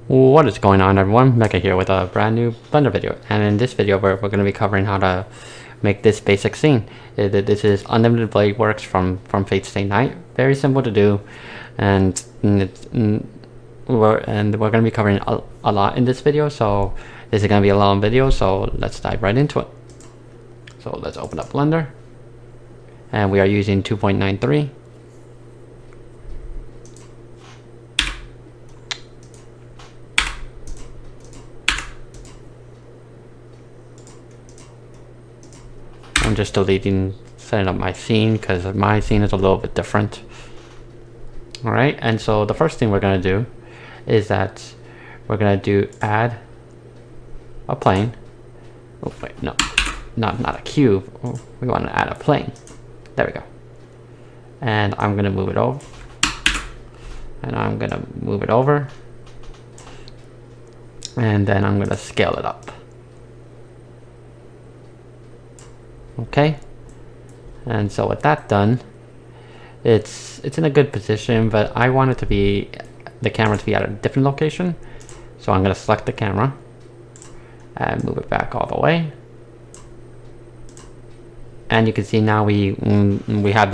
What is going on, everyone? Mecha here with a brand new Blender video, and in this video we're going to be covering how to make this basic scene. This is Unlimited Blade Works from Fate Stay Night. Very simple to do, and we're going to be covering a lot in this video, so this is going to be a long video, so let's dive right into it. So let's open up Blender, and we are using 2.93. I'm just setting up my scene because my scene is a little bit different. Alright, and so the first thing we're going to do is that we're going to add a plane. Oh wait, no, not a cube. Oh, we want to add a plane. There we go. And I'm going to move it over. And I'm going to move it over. And then I'm going to scale it up. Okay, and so with that done, it's in a good position, but I want it to be the camera to be at a different location. So I'm going to select the camera and move it back all the way. And you can see now we have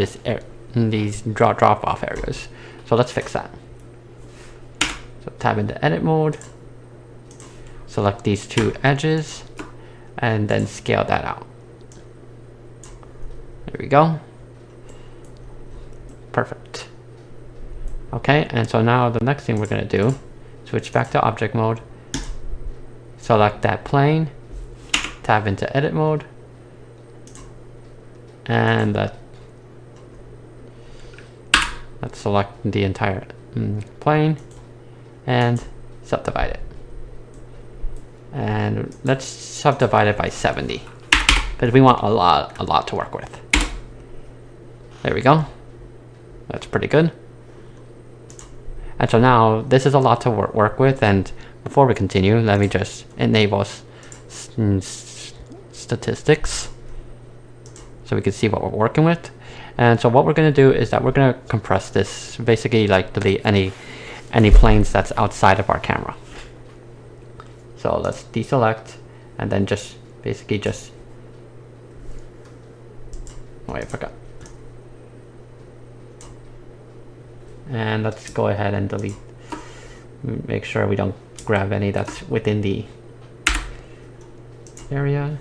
these drop off areas. So let's fix that. So tab into edit mode, select these two edges, and then scale that out. There we go. Perfect. Okay, and so now the next thing we're going to do, switch back to object mode, select that plane, tab into edit mode, and let's select the entire plane and subdivide it. And let's subdivide it by 70 because we want a lot to work with. There we go. That's pretty good. And so now this is a lot to work with, and before we continue, let me just enable statistics so we can see what we're working with. And so what we're going to do is that we're going to compress this, basically like delete any planes that's outside of our camera. So let's deselect and then just basically just, oh wait, I forgot. And let's go ahead and delete, make sure we don't grab any that's within the area.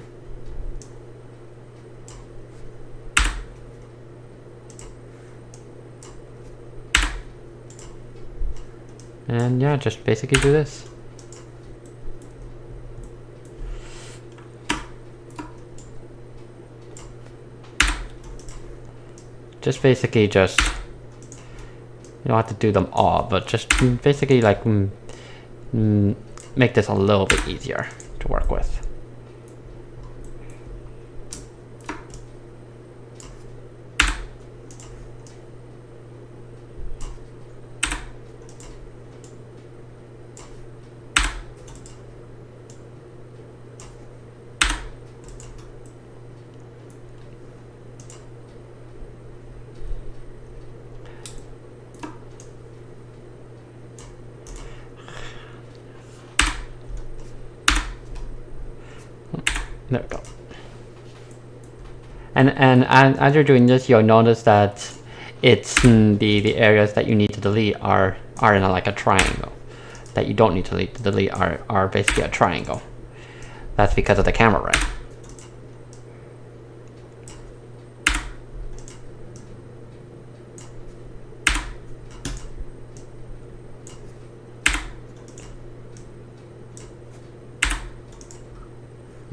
And yeah, just basically do this. Just basically just, you don't have to do them all, but just basically like make this a little bit easier to work with. There we go. And as you're doing this, you'll notice that it's the areas that you need to delete are in like a triangle. That you don't need to delete are basically a triangle. That's because of the camera ray.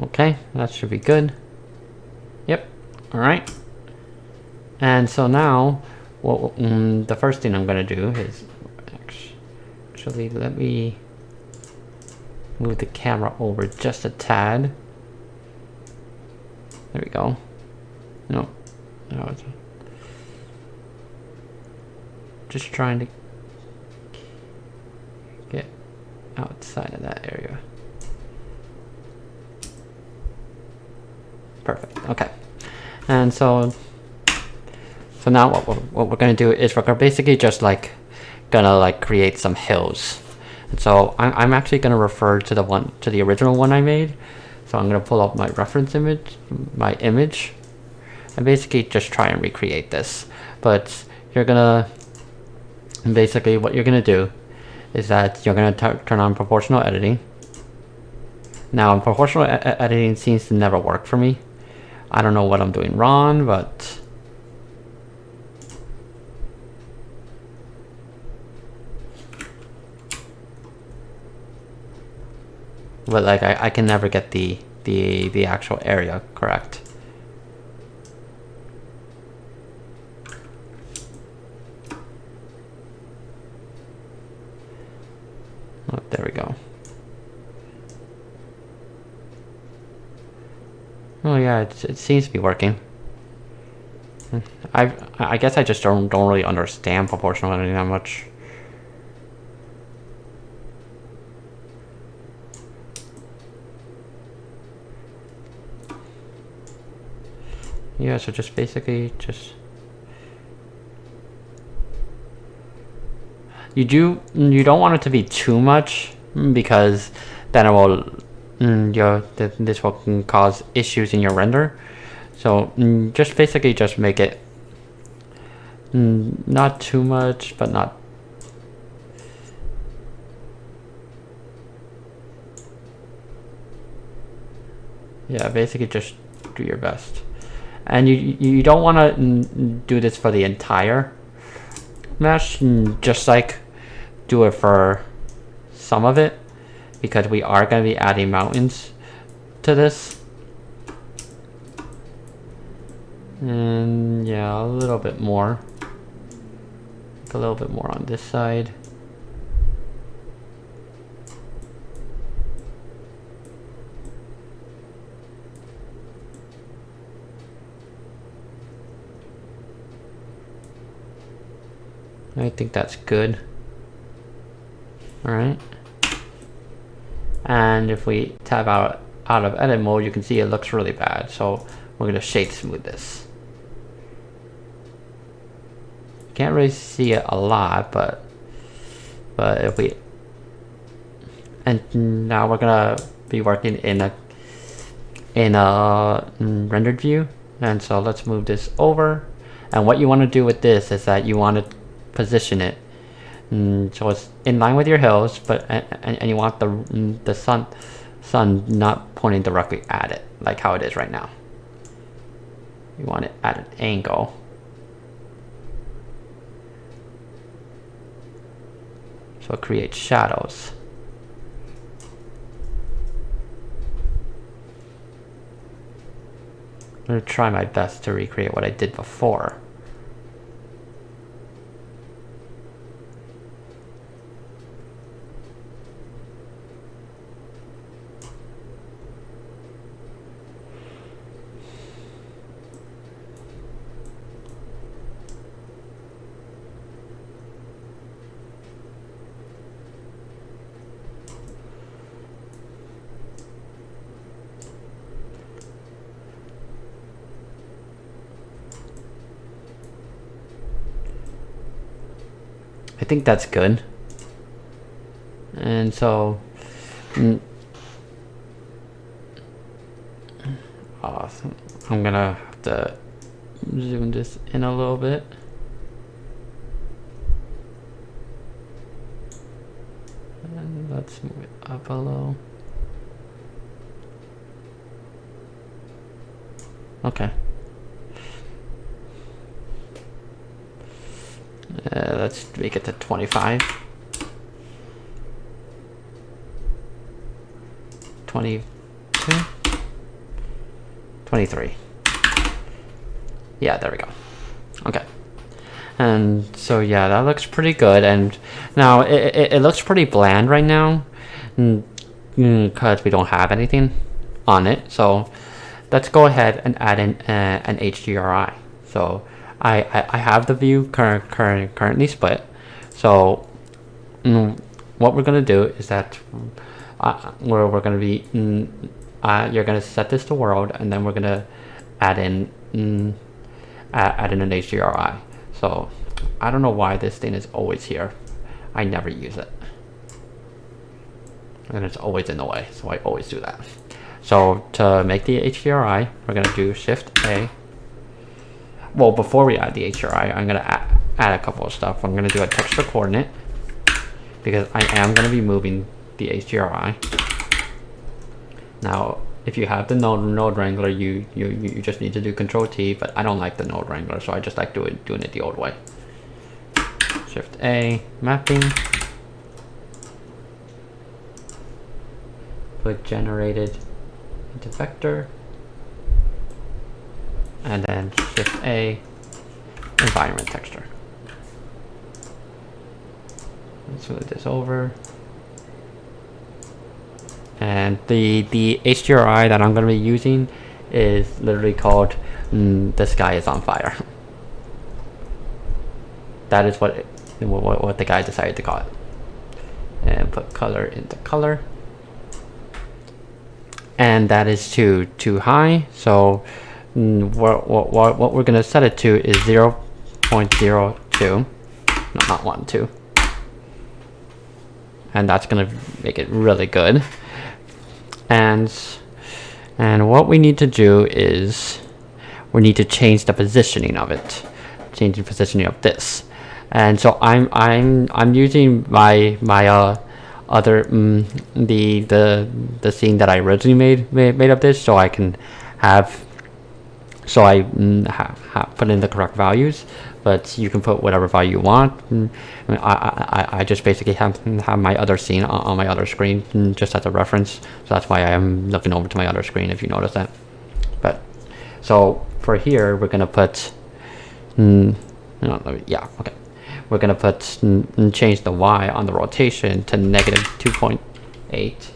Okay, that should be good. Yep. All right. And so now, what the first thing I'm going to do is actually let me move the camera over just a tad. There we go. No, it's just trying to get outside of that area. Perfect. Okay. And so now what we're going to do is we're basically just like gonna like create some hills And so I'm actually going to refer to the original one I made. So I'm going to pull up my reference image, and basically just try and recreate this. But you're going to, basically what you're going to do is that you're going to turn on proportional editing. Now, proportional editing seems to never work for me. I don't know what I'm doing wrong, but like I can never get the actual area correct. Oh, there we go. Oh yeah, it seems to be working. I guess I just don't really understand proportional editing that much. Yeah, so just basically just you don't want it to be too much, because then it will this will cause issues in your render. So just basically just make it not too much, but not. Yeah, basically just do your best. And you don't want to do this for the entire mesh, just like do it for some of it, because we are going to be adding mountains to this. And yeah, a little bit more. A little bit more on this side. I think that's good. Alright. And if we tab out of edit mode, you can see it looks really bad. So we're going to shade smooth this. Can't really see it a lot, but if we, and now we're gonna be working in a rendered view. And so let's move this over. And what you want to do with this is that you want to position it so it's in line with your hills, but and you want the sun not pointing directly at it like how it is right now. You want it at an angle. So it creates shadows. I'm going to try my best to recreate what I did before. I think that's good. And so awesome. I'm gonna have to zoom this in a little bit. And let's move it up a little. Okay. Let's make it to 25. 22. 23. Yeah, there we go. Okay. And so yeah, that looks pretty good. And now it looks pretty bland right now because we don't have anything on it. So let's go ahead and add in an HDRI. So I have the view currently split. So what we're gonna do is that we're gonna be you're gonna set this to world, and then we're gonna add in an HDRI. So I don't know why this thing is always here. I never use it. and it's always in the way, so I always do that. So to make the HDRI, we're gonna do Shift A. Well, before we add the HDRI, I'm gonna add a couple of stuff. I'm gonna do a texture coordinate because I am gonna be moving the HDRI. Now, if you have the node wrangler, you just need to do Control T, but I don't like the node wrangler, so I just like doing it the old way. Shift A, mapping. Put generated into vector. And then Shift A, environment texture. Let's move this over. And the HDRI that I'm going to be using is literally called "The Sky is on Fire." That is what the guy decided to call it. And put color into color. And that is too high, so what we're going to set it to is 0.02. No, not 1, 2. And that's going to make it really good. And what we need to do is we need to change the positioning of it, change the positioning of this. And so I'm using my other the scene that I originally made of this, so I can have put in the correct values. But you can put whatever value you want. I just basically have my other scene on my other screen just as a reference. So that's why I'm looking over to my other screen, if you notice that. But so for here, we're gonna put yeah, okay. We're gonna put change the Y on the rotation to negative 2.8.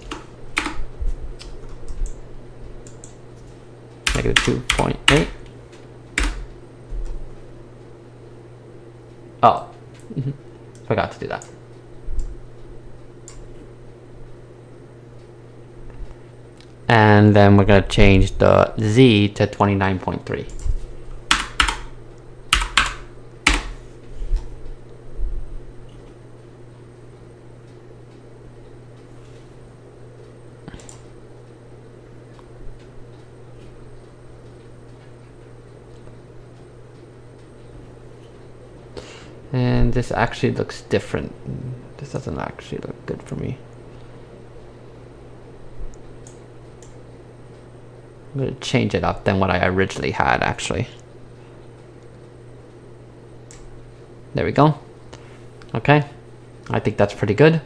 Negative 2.8. Oh, forgot to do that. And then we're going to change the Z to 29.3. And this actually looks different. This doesn't actually look good for me. I'm going to change it up than what I originally had, actually. There we go. Okay. I think that's pretty good.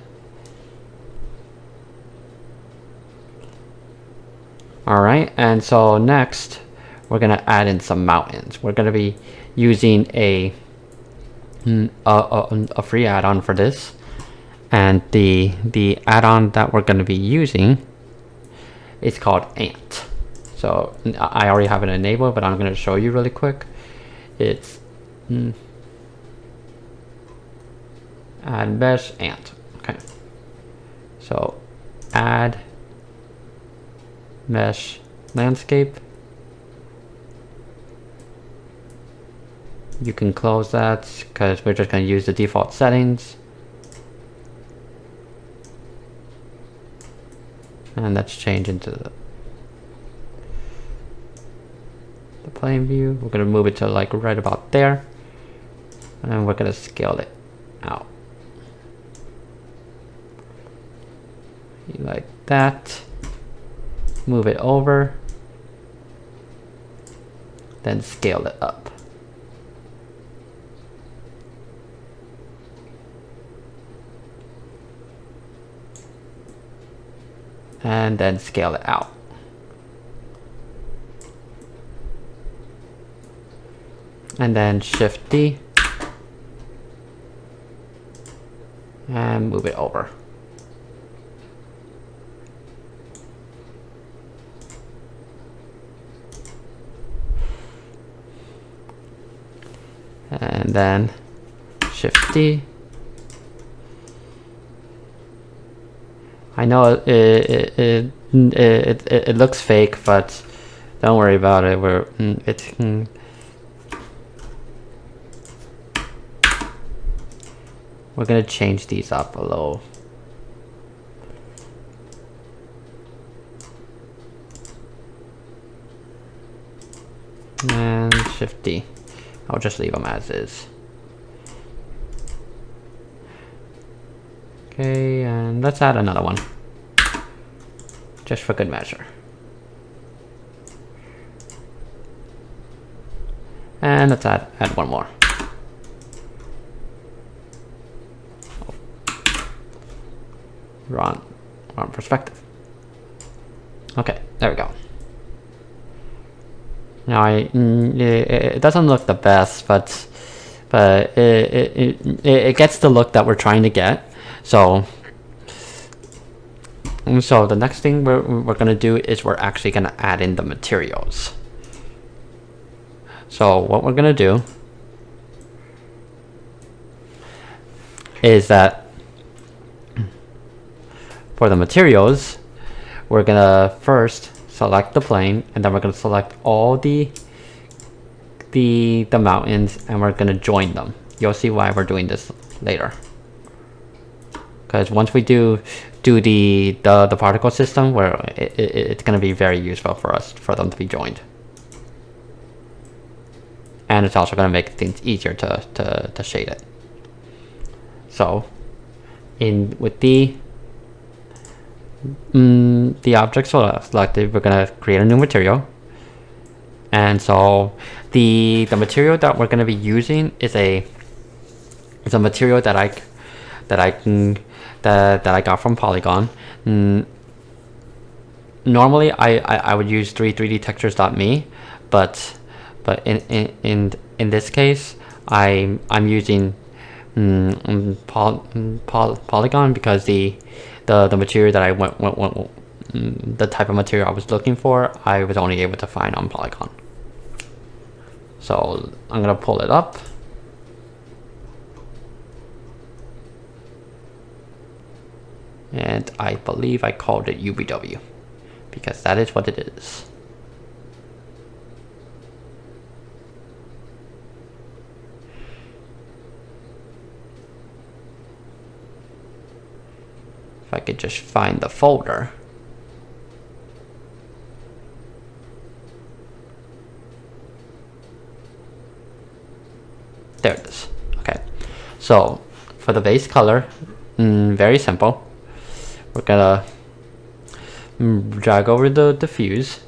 Alright, and so next, we're going to add in some mountains. We're going to be using a free add-on for this, and the add-on that we're going to be using is called Ant. So I already have it enabled, but I'm going to show you really quick. It's add mesh Ant. Okay, so add mesh landscape. You can close that because we're just going to use the default settings. And let's change into the plane view. We're going to move it to like right about there. And we're going to scale it out. Like that. Move it over. Then scale it up. And then scale it out. And then Shift D and move it over. And then Shift D. I know it looks fake, but don't worry about it. We're gonna change these up a little. and Shift D. I'll just leave them as is. Okay, and let's add another one, just for good measure. And let's add one more. Wrong perspective. Okay, there we go. Now it doesn't look the best, but it gets the look that we're trying to get. So the next thing we're gonna do is we're actually gonna add in the materials. So what we're gonna do is that for the materials, we're gonna first select the plane, and then we're gonna select all the mountains, and we're gonna join them. You'll see why we're doing this later. Because once we do the particle system, where it's gonna be very useful for them to be joined. And it's also going to make things easier to shade it. So, with the object selected, we're going to create a new material. And so, the material that we're going to be using is a material that I got from Polygon. Normally, I would use 3D-textures.me, but in this case, I'm using Polygon because the material that I the type of material I was looking for, I was only able to find on Polygon. So I'm gonna pull it up, and I believe I called it UBW because that is what it is. If I could just find the folder. There it is. Okay. So for the base color, very simple. We're gonna drag over the diffuse,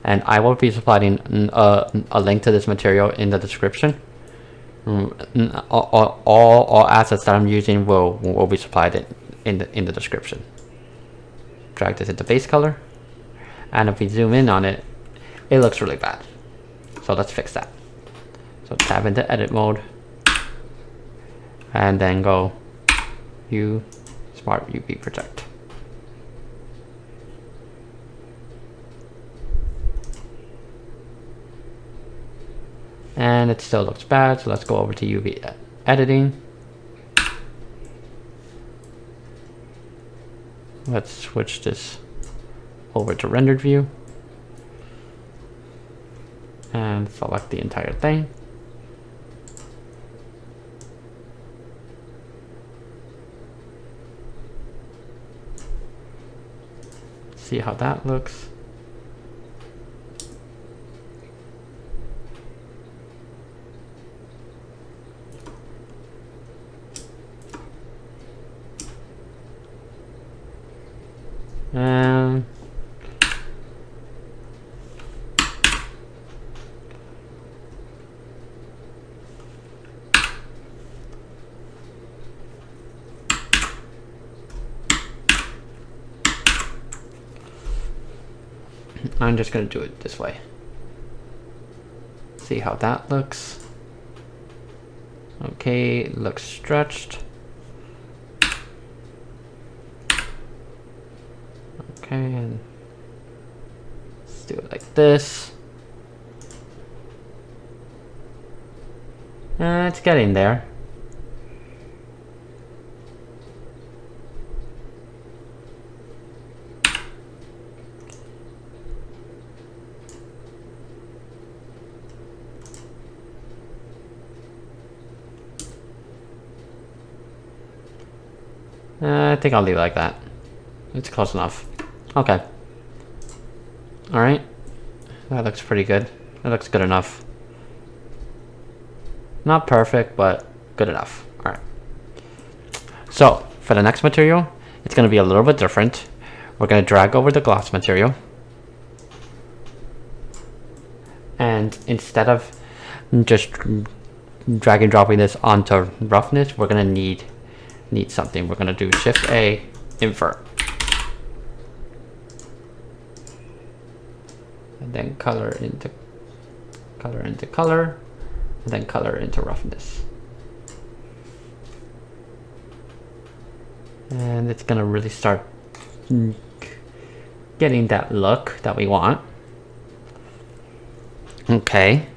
and I will be supplying a link to this material in the description. All assets that I'm using will be supplied in the description. Drag this into base color, and if we zoom in on it, it looks really bad. So let's fix that. So tab into edit mode, and then go Smart UV project. And it still looks bad, so let's go over to UV editing. Let's switch this over to rendered view and select the entire thing. See how that looks. I'm just going to do it this way. See how that looks. Okay, it looks stretched. Okay, and let's do it like this. It's getting there. I think I'll leave it like that. It's close enough. Okay. Alright. That looks pretty good. It looks good enough. Not perfect, but good enough. Alright. So, for the next material, it's going to be a little bit different. We're going to drag over the gloss material. And instead of just drag and dropping this onto roughness, we're going to need something. We're going to do Shift A, invert. And then color into color, and then color into roughness. And it's gonna really start getting that look that we want. Okay.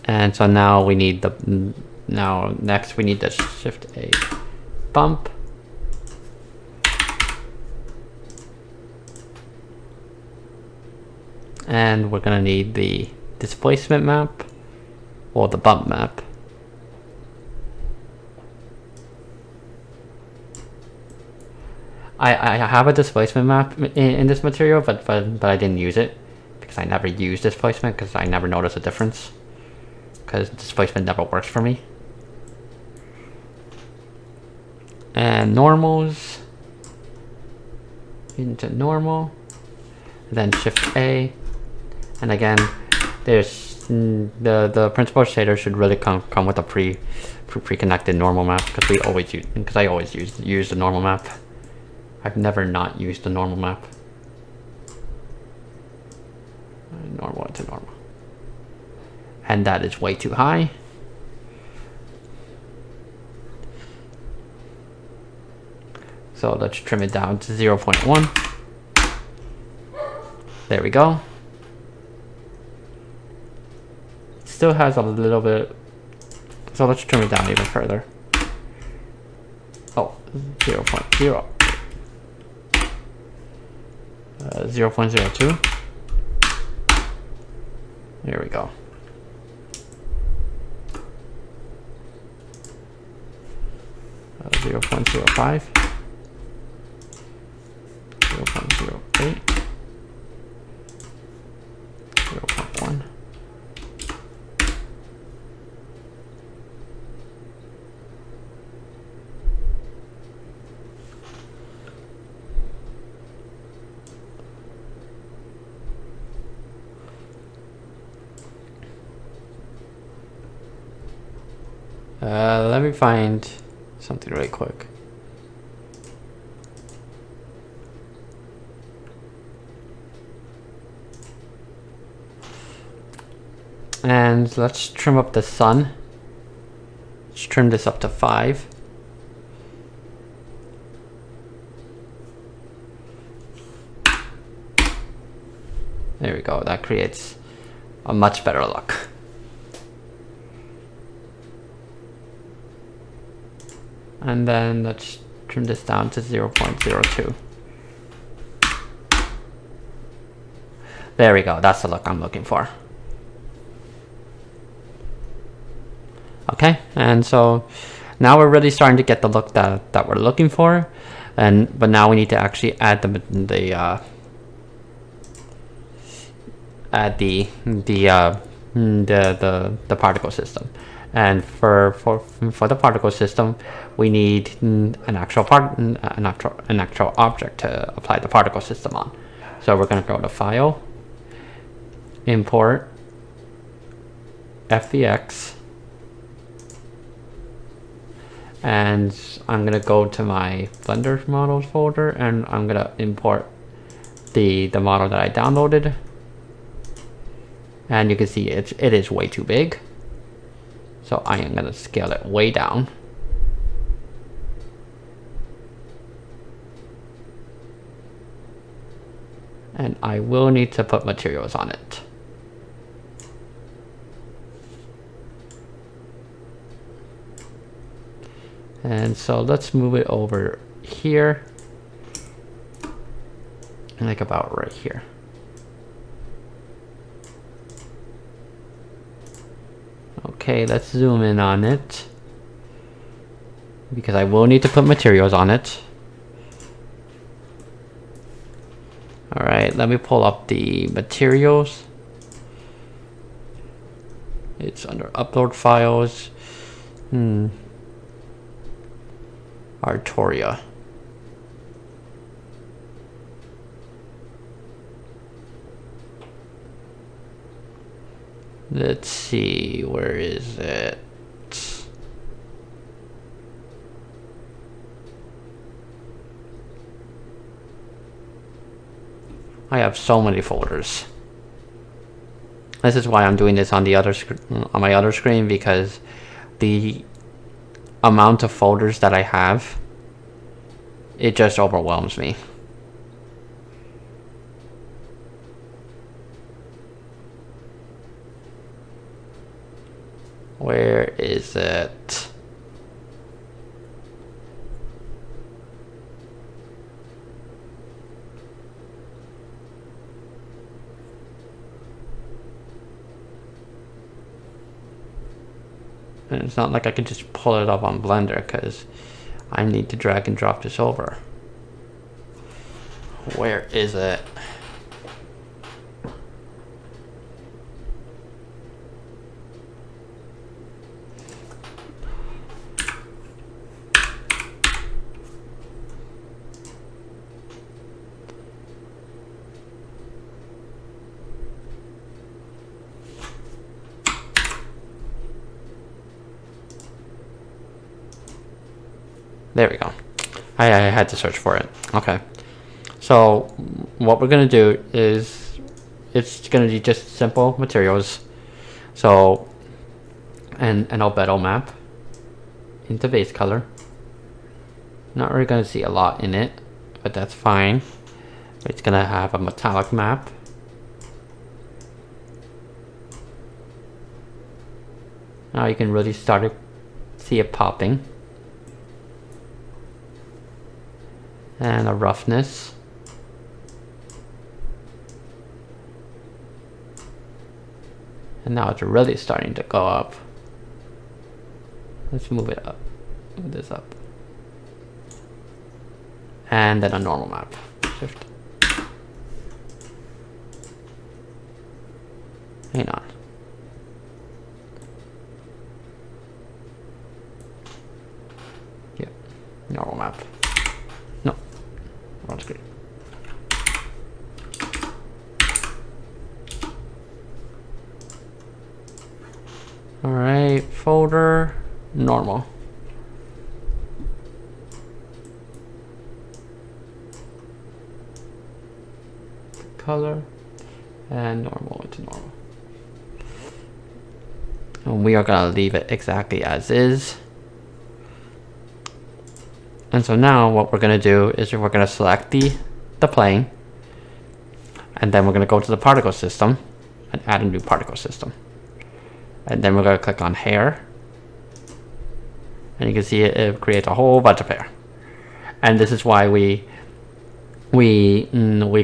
And so now we need next we need to Shift A, bump. And we're gonna need the displacement map, or the bump map. I have a displacement map in this material, but I didn't use it because I never used displacement because I never noticed a difference, because displacement never works for me. And normals into normal, then Shift A. And again, there's the principal shader should really come with a pre-connected normal map, because I always use the normal map. I've never not used the normal map. Normal into normal, and that is way too high. So let's trim it down to 0.1. There we go. Still has a little bit, so let's trim it down even further. Oh, 0.0. 0.02. There we go. Uh, 0.05. 0.08. 0.1. Let me find something really quick. And let's trim up the sun. Let's trim this up to 5. There we go. That creates a much better look. And then let's trim this down to 0.02. There we go. That's the look I'm looking for. Okay, and so now we're really starting to get the look that we're looking for, but now we need to actually add the particle system. And for the particle system, we need an actual object to apply the particle system on. So we're going to go to File, Import, FVX, and I'm going to go to my Blender models folder, and I'm going to import the model that I downloaded. And you can see it is way too big. So I am going to scale it way down. And I will need to put materials on it. And so let's move it over here. Like about right here. Okay, let's zoom in on it, because I will need to put materials on it. Alright, let me pull up the materials. It's under upload files. Artoria. Let's see, where is it? I have so many folders. This is why I'm doing this on the other on my other screen, because the amount of folders that I have, it just overwhelms me. Where is it? And it's not like I can just pull it up on Blender, because I need to drag and drop this over. Where is it? There we go. I had to search for it. Okay. So what we're gonna do is, it's gonna be just simple materials. So an albedo map into base color. Not really gonna see a lot in it, but that's fine. It's gonna have a metallic map. Now you can really start to see it popping. And a roughness. And now it's really starting to go up. Let's move it up. Move this up. And then a normal map. Shift. Hang on. Yeah. Normal map. No. Wrong screen. Alright, folder, normal. Color, and normal into normal. And we are gonna leave it exactly as is. And so now what we're gonna do is we're gonna select the plane, and then we're gonna go to the particle system and add a new particle system. And then we're going to click on hair, and you can see it creates a whole bunch of hair. And this is why we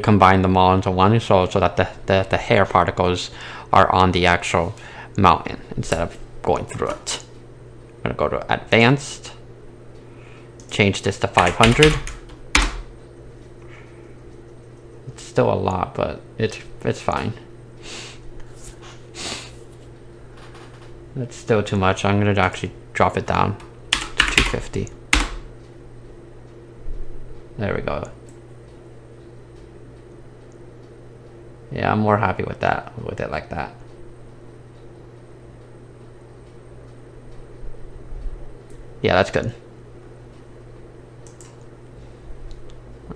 combine them all into one, so that the hair particles are on the actual mountain instead of going through it. I'm going to go to advanced, change this to 500. It's still a lot, but it's fine. It's still too much. I'm going to actually drop it down to 250. There we go. Yeah, I'm more happy with that, with it like that. Yeah, that's good.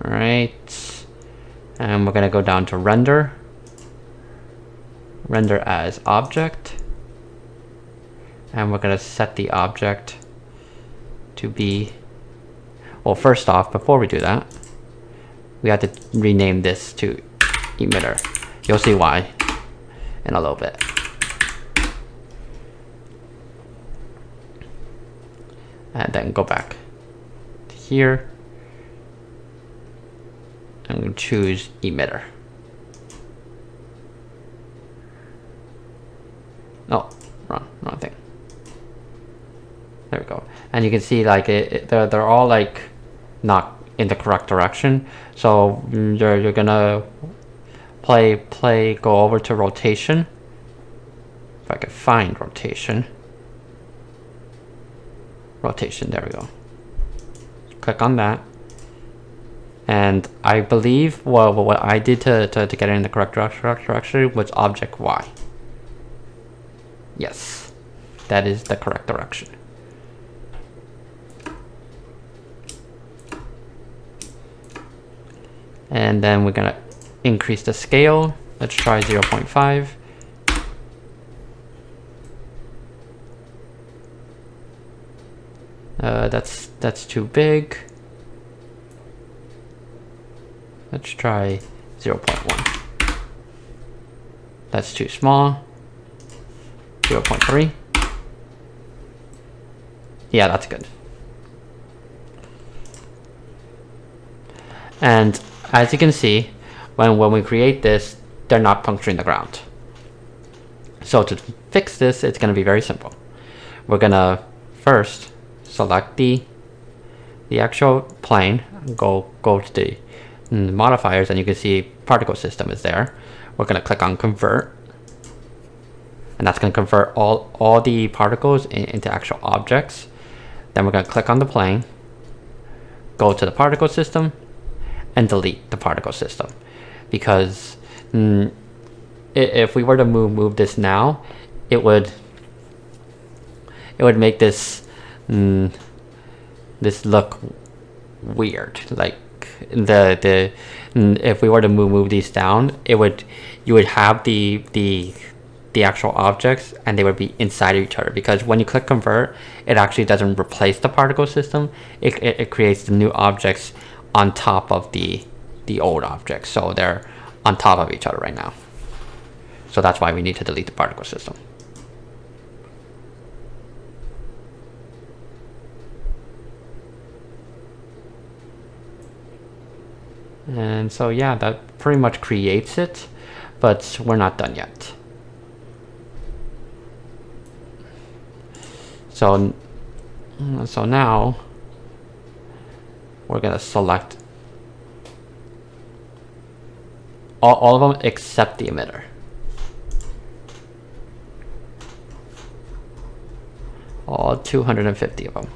All right. And we're going to go down to render. Render as object. And we're going to set the object to be, well, first off, before we do that, we have to rename this to emitter. You'll see why in a little bit. And then go back to here and choose emitter. No, wrong thing. There we go. And you can see like they're all like not in the correct direction. So you're gonna go over to rotation If I can find rotation. Rotation, there we go. Click on that. And I believe what I did to get it in the correct direction was object Y. Yes, that is the correct direction. And then we're gonna increase the scale. Let's try 0.5. That's too big. Let's try 0.1. That's too small. 0.3. Yeah, that's good. And as you can see, when we create this, they're not puncturing the ground. So to fix this, it's going to be very simple. We're going to first select the actual plane, go to the modifiers, and you can see particle system is there. We're going to click on convert, and that's going to convert all the particles into actual objects. Then we're going to click on the plane, go to the particle system, and delete the particle system, because if we were to move this now, it would make this this look weird. Like if we were to move these down, you would have the actual objects, and they would be inside of each other, because when you click convert, it actually doesn't replace the particle system. It creates the new objects on top of the old objects, so they're on top of each other right now. So that's why we need to delete the particle system. And so yeah, that pretty much creates it, but we're not done yet. So now we're gonna select all of them except the emitter. All 250 of them.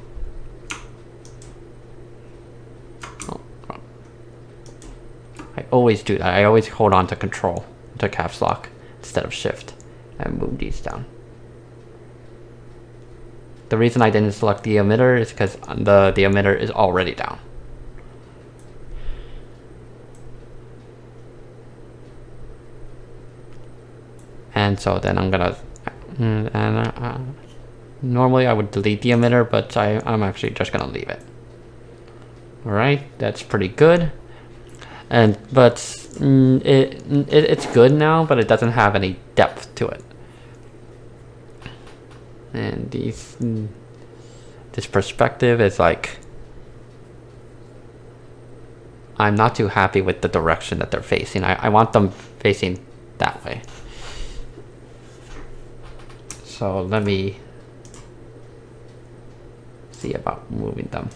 I always do that. I always hold on to control, to caps lock, instead of shift, and move these down. The reason I didn't select the emitter is because the emitter is already down. And so then I'm gonna, normally I would delete the emitter, but I'm actually just gonna leave it. All right, that's pretty good. But it's good now, but it doesn't have any depth to it. And this perspective is like, I'm not too happy with the direction that they're facing. I want them facing that way. So let me see about moving them.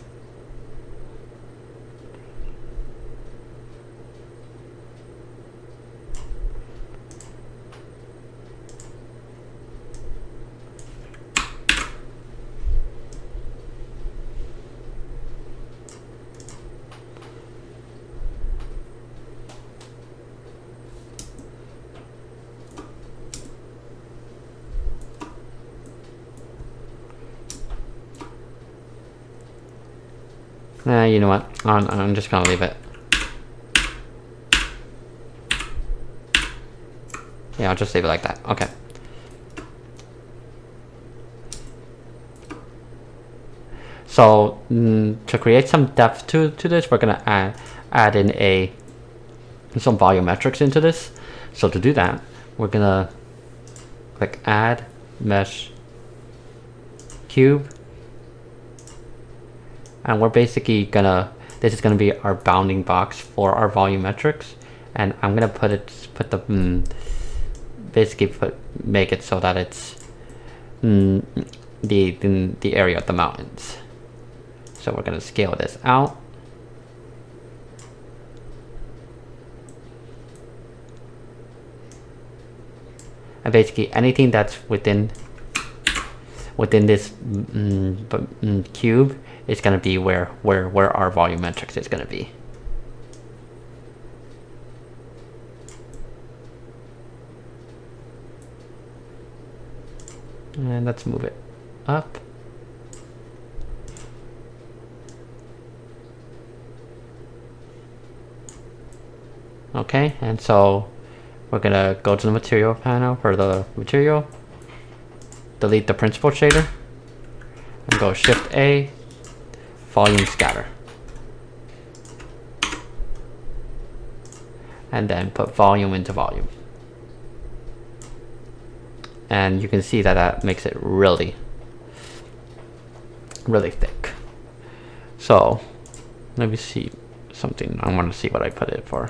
You know what? I'm just gonna leave it. Yeah, I'll just leave it like that. Okay. So to create some depth to this, we're gonna add in some volumetrics into this. So to do that, we're gonna click Add Mesh Cube. And we're basically this is gonna be our bounding box for our volumetrics, and I'm gonna make it so that it's the area of the mountains. So we're gonna scale this out. And basically anything that's within this cube is going to be where our volumetrics is going to be. And let's move it up. Okay, and so we're gonna go to the material panel for the material, delete the principal shader, and go Shift A, volume scatter. And then put volume into volume. And you can see that that makes it really thick. So let me see something. I want to see what I put it for.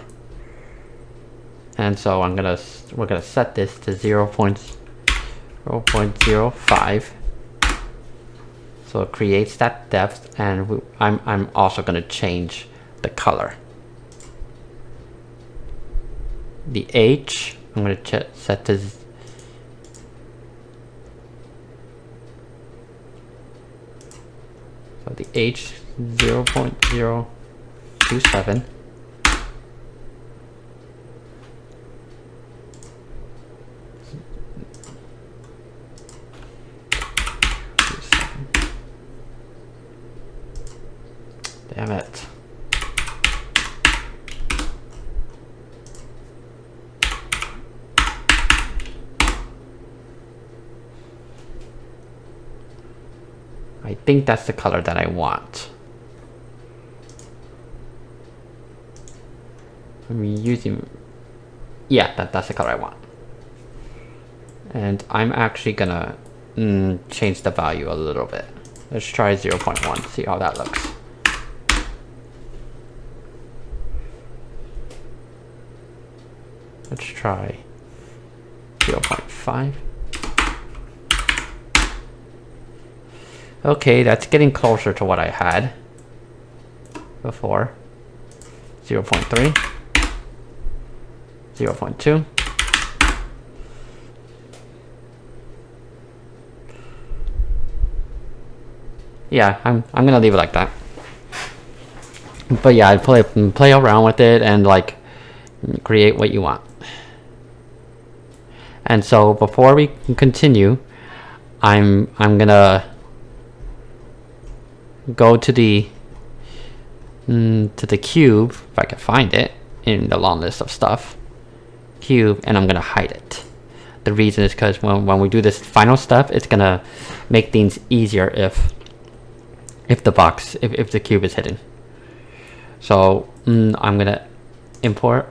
And so we're gonna set this to 0.05. So it creates that depth, and I'm also gonna change the color. The H I'm gonna set to the H 0.027. Damn it. I think that's the color that I want. I'm using, yeah, that's the color I want. And I'm actually gonna change the value a little bit. Let's try 0.1, see how that looks. Let's try 0.5. Okay, that's getting closer to what I had before. 0.3, 0.2. Yeah, I'm gonna leave it like that. But yeah, I'd play around with it and like create what you want. And so before we continue, I'm gonna go to the cube, if I can find it in the long list of stuff, cube, and I'm gonna hide it. The reason is because when we do this final step, it's gonna make things easier if the cube is hidden. So I'm gonna import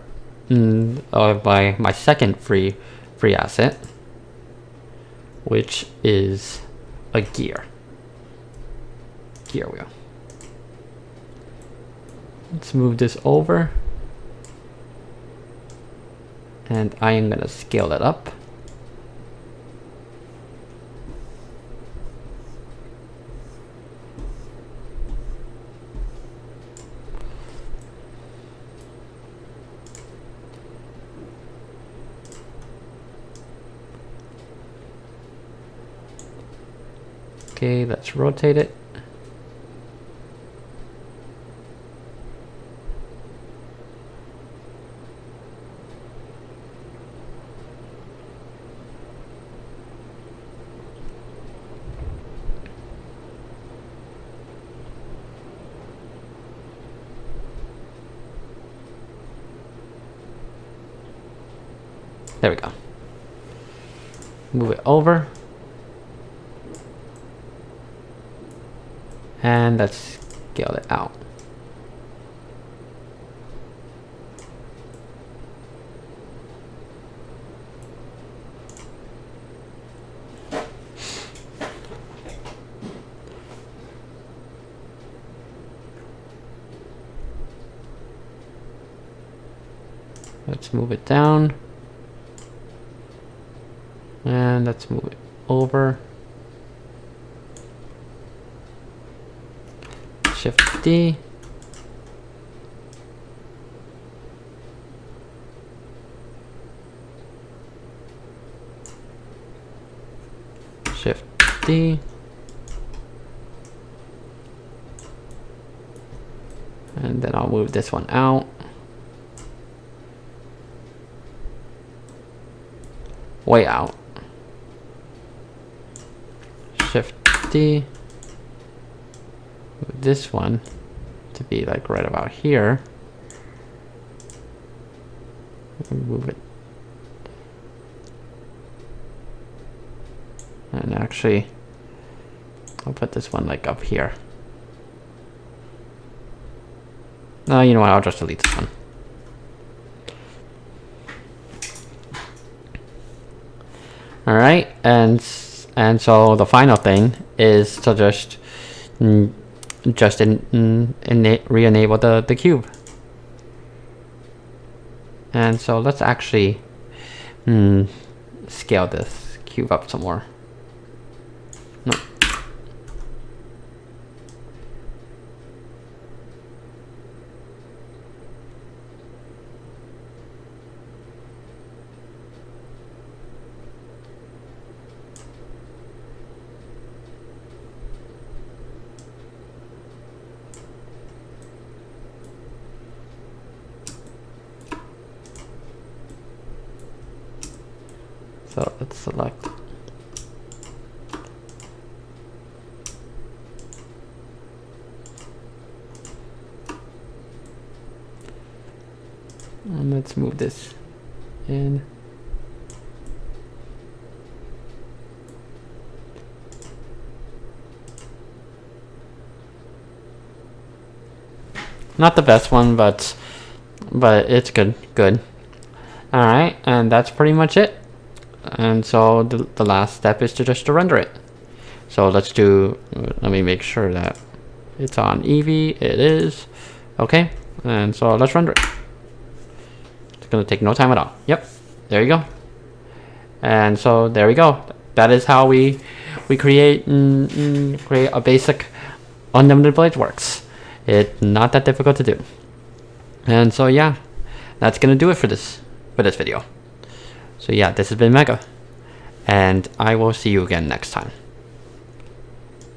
my second free asset, which is a gear wheel. Let's move this over, and I am gonna scale it up. Okay, let's rotate it. There we go. Move it over. And let's scale it out. Let's move it down. And let's move it over. Shift D. Shift D. And then I'll move this one out. Way out. Shift D. Move this one to be like right about here. Move it. And actually, I'll put this one like up here. No, you know what? I'll just delete this one. All right, and so the final thing is to just re-enable the cube. And so let's actually scale this cube up some more. No. So let's select. And let's move this in. Not the best one, but it's good. All right, and that's pretty much it. And so the last step is just to render it. So let me make sure that it's on Eevee. It is. Okay, and so let's render it. It's gonna take no time at all. Yep, there you go. And so there we go. That is how we create a basic unlimited blades works. It's not that difficult to do. And so yeah, that's gonna do it for this video. So yeah, this has been Mega, and I will see you again next time.